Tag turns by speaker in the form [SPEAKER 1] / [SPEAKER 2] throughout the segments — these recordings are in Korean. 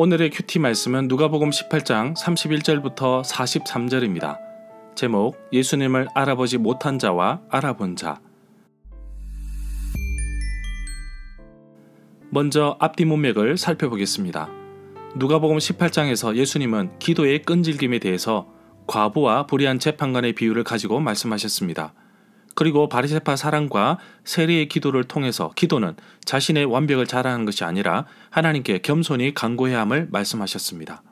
[SPEAKER 1] 오늘의 큐티 말씀은 누가복음 18장 31절부터 43절입니다. 제목, 예수님을 알아보지 못한 자와 알아본 자. 먼저 앞뒤 문맥을 살펴보겠습니다. 누가복음 18장에서 예수님은 기도의 끈질김에 대해서 과부와 불의한 재판관의 비유를 가지고 말씀하셨습니다. 그리고 바리새파 사랑과 세리의 기도를 통해서 기도는 자신의 완벽을 자랑하는 것이 아니라 하나님께 겸손히 간구해야 함을 말씀하셨습니다.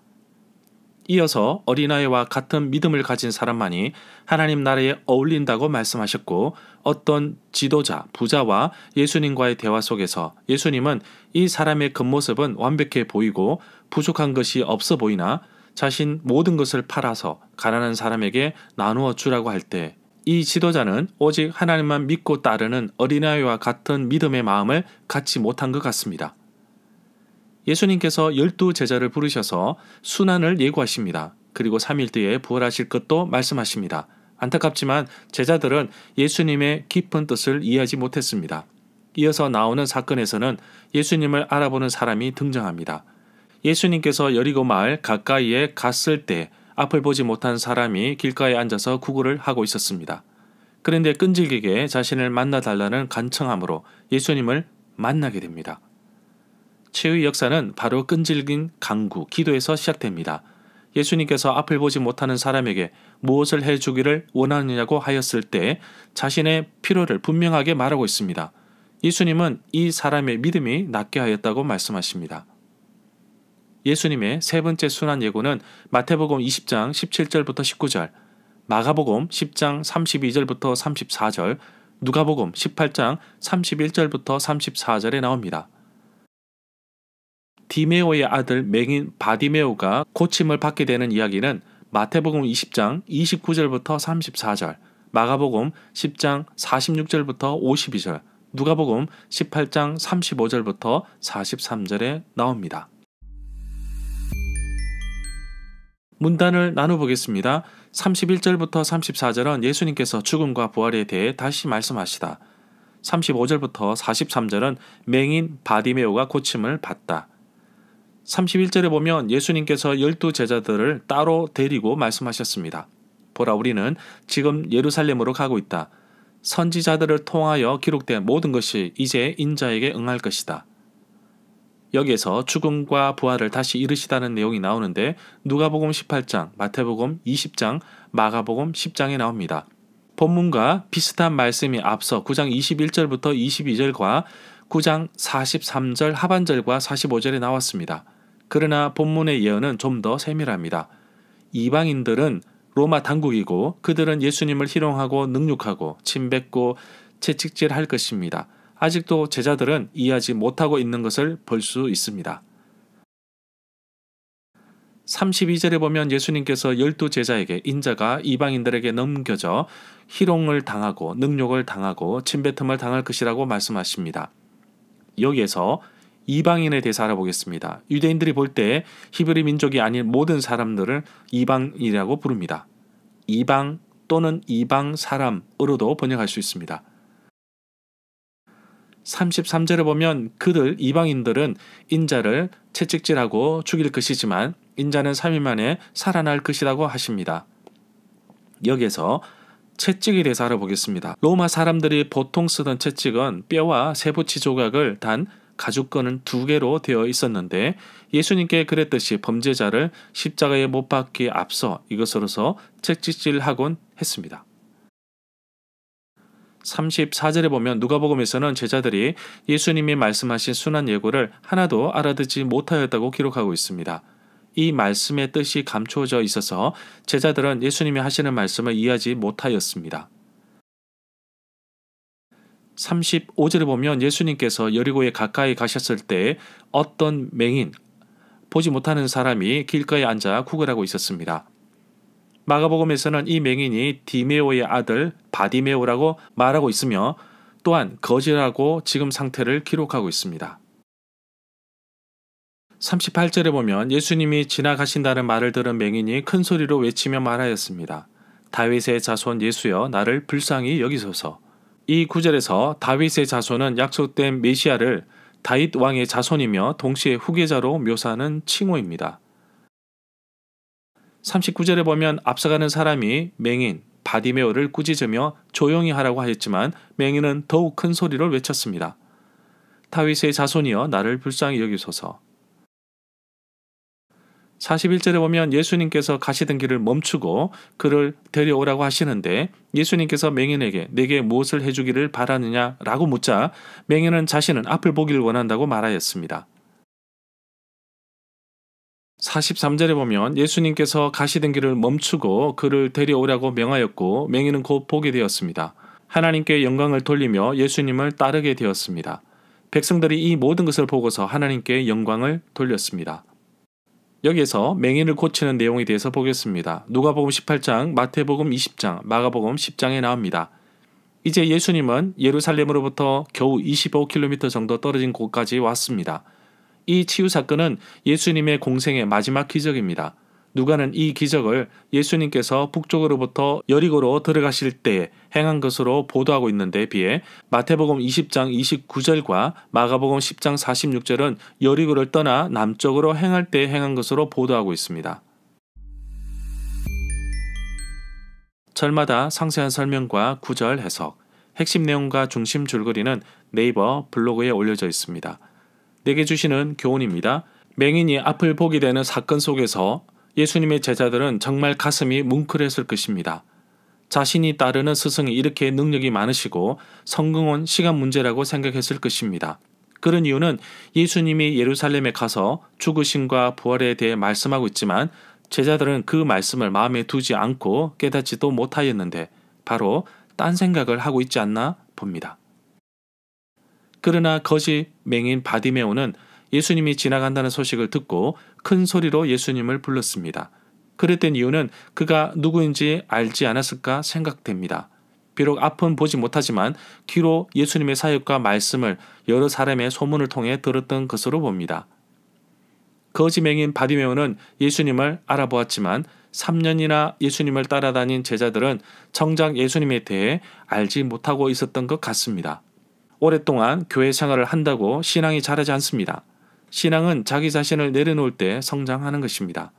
[SPEAKER 1] 이어서 어린아이와 같은 믿음을 가진 사람만이 하나님 나라에 어울린다고 말씀하셨고, 어떤 지도자, 부자와 예수님과의 대화 속에서 예수님은 이 사람의 겉모습은 완벽해 보이고 부족한 것이 없어 보이나 자신 모든 것을 팔아서 가난한 사람에게 나누어 주라고 할 때 이 지도자는 오직 하나님만 믿고 따르는 어린아이와 같은 믿음의 마음을 갖지 못한 것 같습니다. 예수님께서 12 제자를 부르셔서 순환을 예고하십니다. 그리고 3일 뒤에 부활하실 것도 말씀하십니다. 안타깝지만 제자들은 예수님의 깊은 뜻을 이해하지 못했습니다. 이어서 나오는 사건에서는 예수님을 알아보는 사람이 등장합니다. 예수님께서 여리고 마을 가까이에 갔을 때 앞을 보지 못한 사람이 길가에 앉아서 구걸을 하고 있었습니다. 그런데 끈질기게 자신을 만나달라는 간청함으로 예수님을 만나게 됩니다. 최후의 역사는 바로 끈질긴 간구, 기도에서 시작됩니다. 예수님께서 앞을 보지 못하는 사람에게 무엇을 해주기를 원하느냐고 하였을 때 자신의 필요를 분명하게 말하고 있습니다. 예수님은 이 사람의 믿음이 낫게 하였다고 말씀하십니다. 예수님의 세 번째 순환 예고는 마태복음 20장 17절부터 19절, 마가복음 10장 32절부터 34절, 누가복음 18장 31절부터 34절에 나옵니다. 디메오의 아들 맹인 바디메오가 고침을 받게 되는 이야기는 마태복음 20장 29절부터 34절, 마가복음 10장 46절부터 52절, 누가복음 18장 35절부터 43절에 나옵니다. 문단을 나눠보겠습니다. 31절부터 34절은 예수님께서 죽음과 부활에 대해 다시 말씀하시다. 35절부터 43절은 맹인 바디메오가 고침을 받다. 31절에 보면 예수님께서 12 제자들을 따로 데리고 말씀하셨습니다. 보라, 우리는 지금 예루살렘으로 가고 있다. 선지자들을 통하여 기록된 모든 것이 이제 인자에게 응할 것이다. 여기에서 죽음과 부활을 다시 이르시다는 내용이 나오는데 누가복음 18장, 마태복음 20장, 마가복음 10장에 나옵니다. 본문과 비슷한 말씀이 앞서 9장 21절부터 22절과 9장 43절 하반절과 45절에 나왔습니다. 그러나 본문의 예언은 좀 더 세밀합니다. 이방인들은 로마 당국이고 그들은 예수님을 희롱하고 능욕하고 침뱉고 채찍질할 것입니다. 아직도 제자들은 이해하지 못하고 있는 것을 볼 수 있습니다. 32절에 보면 예수님께서 12 제자에게 인자가 이방인들에게 넘겨져 희롱을 당하고 능욕을 당하고 침뱉음을 당할 것이라고 말씀하십니다. 여기에서 이방인에 대해서 알아보겠습니다. 유대인들이 볼 때 히브리 민족이 아닌 모든 사람들을 이방인이라고 부릅니다. 이방 또는 이방 사람으로도 번역할 수 있습니다. 33절에 보면 그들 이방인들은 인자를 채찍질하고 죽일 것이지만 인자는 3일 만에 살아날 것이라고 하십니다. 여기에서 채찍에 대해서 알아보겠습니다. 로마 사람들이 보통 쓰던 채찍은 뼈와 세부치 조각을 단 가죽끈은 2개로 되어 있었는데 예수님께 그랬듯이 범죄자를 십자가에 못 박기에 앞서 이것으로서 채찍질하곤 했습니다. 34절에 보면 누가복음에서는 제자들이 예수님이 말씀하신 순환 예고를 하나도 알아듣지 못하였다고 기록하고 있습니다. 이 말씀의 뜻이 감추어져 있어서 제자들은 예수님이 하시는 말씀을 이해하지 못하였습니다. 35절에 보면 예수님께서 여리고에 가까이 가셨을 때 어떤 맹인, 보지 못하는 사람이 길가에 앉아 구걸하고 있었습니다. 마가복음에서는 이 맹인이 디메오의 아들 바디메오라고 말하고 있으며 또한 거지라고 지금 상태를 기록하고 있습니다. 38절에 보면 예수님이 지나가신다는 말을 들은 맹인이 큰 소리로 외치며 말하였습니다. 다윗의 자손 예수여, 나를 불쌍히 여기소서. 이 구절에서 다윗의 자손은 약속된 메시아를 다윗 왕의 자손이며 동시에 후계자로 묘사하는 칭호입니다. 39절에 보면 앞서가는 사람이 맹인 바디메오를 꾸짖으며 조용히 하라고 하였지만 맹인은 더욱 큰 소리를 외쳤습니다. 다윗의 자손이여 나를 불쌍히 여기소서. 41절에 보면 예수님께서 가시던 길을 멈추고 그를 데려오라고 하시는데 예수님께서 맹인에게 내게 무엇을 해주기를 바라느냐라고 묻자 맹인은 자신은 앞을 보기를 원한다고 말하였습니다. 43절에 보면 예수님께서 가시던 길을 멈추고 그를 데려오라고 명하였고 맹인은 곧 보게 되었습니다. 하나님께 영광을 돌리며 예수님을 따르게 되었습니다. 백성들이 이 모든 것을 보고서 하나님께 영광을 돌렸습니다. 여기에서 맹인을 고치는 내용에 대해서 보겠습니다. 누가복음 18장, 마태복음 20장, 마가복음 10장에 나옵니다. 이제 예수님은 예루살렘으로부터 겨우 25km 정도 떨어진 곳까지 왔습니다. 이 치유 사건은 예수님의 공생의 마지막 기적입니다. 누가는 이 기적을 예수님께서 북쪽으로부터 여리고로 들어가실 때 행한 것으로 보도하고 있는데 비해 마태복음 20장 29절과 마가복음 10장 46절은 여리고를 떠나 남쪽으로 행할 때 행한 것으로 보도하고 있습니다. 절마다 상세한 설명과 구절 해석, 핵심 내용과 중심 줄거리는 네이버 블로그에 올려져 있습니다. 내게 주시는 교훈입니다. 맹인이 앞을 보게 되는 사건 속에서 예수님의 제자들은 정말 가슴이 뭉클했을 것입니다. 자신이 따르는 스승이 이렇게 능력이 많으시고 성공은 시간 문제라고 생각했을 것입니다. 그런 이유는 예수님이 예루살렘에 가서 죽으심과 부활에 대해 말씀하고 있지만 제자들은 그 말씀을 마음에 두지 않고 깨닫지도 못하였는데 바로 딴 생각을 하고 있지 않나 봅니다. 그러나 거지 맹인 바디메오는 예수님이 지나간다는 소식을 듣고 큰 소리로 예수님을 불렀습니다. 그랬던 이유는 그가 누구인지 알지 않았을까 생각됩니다. 비록 앞은 보지 못하지만 귀로 예수님의 사역과 말씀을 여러 사람의 소문을 통해 들었던 것으로 봅니다. 거지 맹인 바디메오는 예수님을 알아보았지만 3년이나 예수님을 따라다닌 제자들은 정작 예수님에 대해 알지 못하고 있었던 것 같습니다. 오랫동안 교회 생활을 한다고 신앙이 자라지 않습니다. 신앙은 자기 자신을 내려놓을 때 성장하는 것입니다.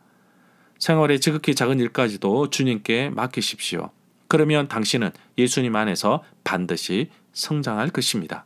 [SPEAKER 1] 생활의 지극히 작은 일까지도 주님께 맡기십시오. 그러면 당신은 예수님 안에서 반드시 성장할 것입니다.